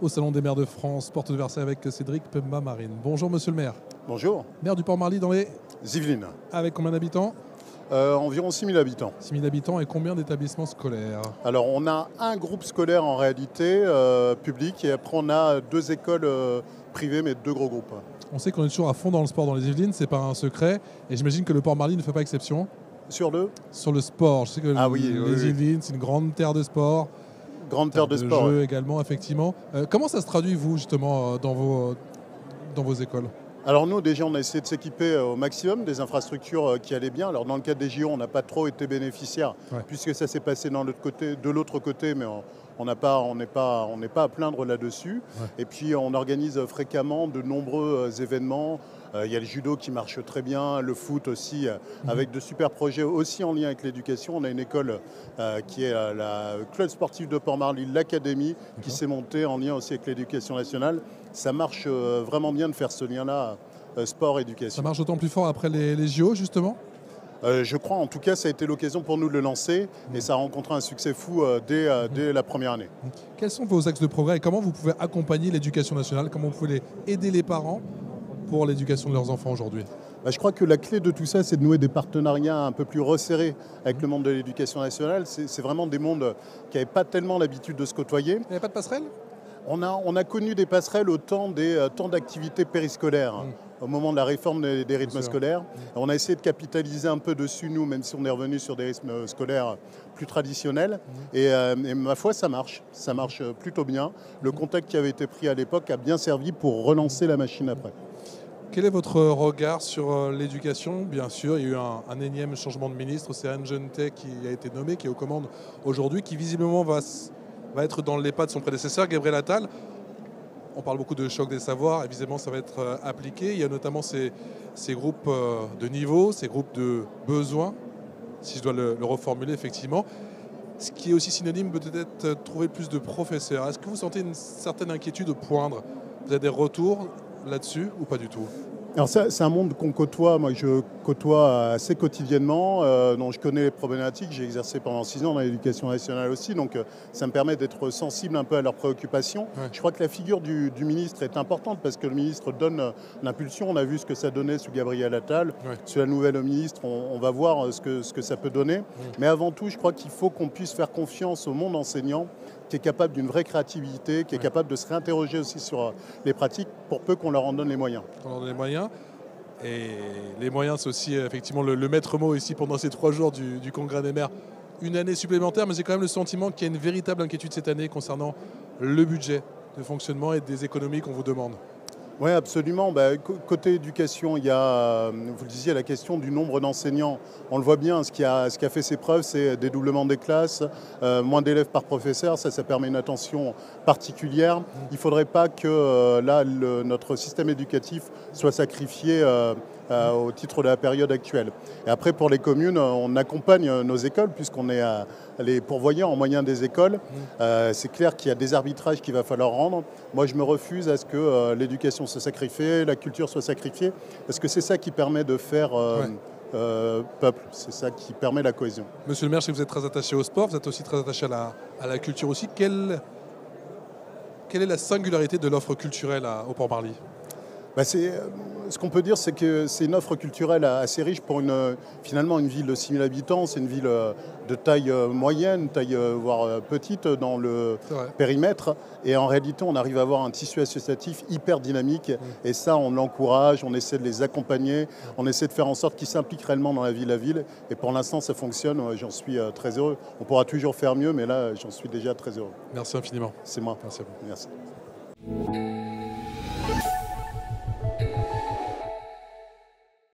au Salon des maires de France, porte de Versailles avec Cédric Pemba-Marine. Bonjour monsieur le maire. Bonjour. Maire du Port-Marly dans les Yvelines. Avec combien d'habitants? Environ 6 000 habitants. 6 000 habitants et combien d'établissements scolaires? Alors on a un groupe scolaire en réalité public et après on a 2 écoles privées mais 2 gros groupes. On sait qu'on est toujours à fond dans le sport dans les Yvelines, c'est pas un secret et j'imagine que le Port-Marly ne fait pas exception. Sur le sport, je sais que les Yvelines c'est une grande terre de sport. Grande terre de sport. Jeux également, effectivement. Comment ça se traduit, vous, justement, dans vos écoles? Alors nous, déjà, on a essayé de s'équiper au maximum des infrastructures qui allaient bien. Alors dans le cadre des JO, on n'a pas trop été bénéficiaires puisque ça s'est passé de l'autre côté, mais on n'est pas à plaindre là-dessus. Et puis on organise fréquemment de nombreux événements. Il y a le judo qui marche très bien, le foot aussi, avec de super projets aussi en lien avec l'éducation. On a une école qui est la club sportif de Port-Marly, l'Académie, qui s'est montée en lien aussi avec l'éducation nationale. Ça marche vraiment bien de faire ce lien-là, sport-éducation. Ça marche d'autant plus fort après les JO, justement? Je crois, en tout cas, ça a été l'occasion pour nous de le lancer et ça a rencontré un succès fou dès la première année. Quels sont vos axes de progrès et comment vous pouvez accompagner l'éducation nationale? Comment vous pouvez aider les parents pour l'éducation de leurs enfants aujourd'hui? Je crois que la clé de tout ça, c'est de nouer des partenariats un peu plus resserrés avec le monde de l'éducation nationale. C'est vraiment des mondes qui n'avaient pas tellement l'habitude de se côtoyer. Il n'y avait pas de passerelle? On a connu des passerelles au temps des temps d'activité périscolaire, au moment de la réforme des rythmes scolaires. On a essayé de capitaliser un peu dessus, nous, même si on est revenu sur des rythmes scolaires plus traditionnels. Et ma foi, ça marche plutôt bien. Le contact qui avait été pris à l'époque a bien servi pour relancer la machine après. Quel est votre regard sur l'éducation? Bien sûr, il y a eu un énième changement de ministre, c'est Anne Genetet qui a été nommée, qui est aux commandes aujourd'hui, qui visiblement va être dans les pas de son prédécesseur, Gabriel Attal. On parle beaucoup de choc des savoirs, évidemment ça va être appliqué. Il y a notamment ces groupes de niveau, ces groupes de besoins, si je dois le reformuler effectivement. Ce qui est aussi synonyme peut-être trouver plus de professeurs. Est-ce que vous sentez une certaine inquiétude poindre? Vous avez des retours là-dessus ou pas du tout? Alors c'est un monde qu'on côtoie, moi je côtoie assez quotidiennement, dont je connais les problématiques, j'ai exercé pendant 6 ans dans l'éducation nationale aussi, donc ça me permet d'être sensible un peu à leurs préoccupations. Je crois que la figure du ministre est importante parce que le ministre donne l'impulsion, on a vu ce que ça donnait sous Gabriel Attal, sous la nouvelle ministre, on va voir ce que ça peut donner. Mais avant tout, je crois qu'il faut qu'on puisse faire confiance au monde enseignant, qui est capable d'une vraie créativité, qui est capable de se réinterroger aussi sur les pratiques, pour peu qu'on leur en donne les moyens. On leur donne les moyens. Et les moyens, c'est aussi effectivement le maître mot ici pendant ces 3 jours du Congrès des maires. Une année supplémentaire, mais j'ai quand même le sentiment qu'il y a une véritable inquiétude cette année concernant le budget de fonctionnement et des économies qu'on vous demande. Oui, absolument. Côté éducation, il y a, vous le disiez, la question du nombre d'enseignants. On le voit bien, ce qui a fait ses preuves, c'est dédoublement des classes, moins d'élèves par professeur, ça permet une attention particulière. Il ne faudrait pas que notre système éducatif soit sacrifié au titre de la période actuelle. Et après, pour les communes, on accompagne nos écoles, puisqu'on est les pourvoyeurs en moyens des écoles. C'est clair qu'il y a des arbitrages qu'il va falloir rendre. Moi, je me refuse à ce que l'éducation soit sacrifiée, la culture soit sacrifiée, parce que c'est ça qui permet de faire peuple, c'est ça qui permet la cohésion. Monsieur le maire, je sais que vous êtes très attaché au sport, vous êtes aussi très attaché à la culture aussi. Quelle est la singularité de l'offre culturelle au Port-Marly? Ce qu'on peut dire, c'est que c'est une offre culturelle assez riche pour finalement une ville de 6 000 habitants. C'est une ville de taille moyenne, voire petite dans le périmètre. Et en réalité, on arrive à avoir un tissu associatif hyper dynamique. Et ça, on l'encourage, on essaie de les accompagner, on essaie de faire en sorte qu'ils s'impliquent réellement dans la vie. Et pour l'instant, ça fonctionne. J'en suis très heureux. On pourra toujours faire mieux, mais là, j'en suis déjà très heureux. Merci infiniment. C'est moi. Merci à vous. Merci.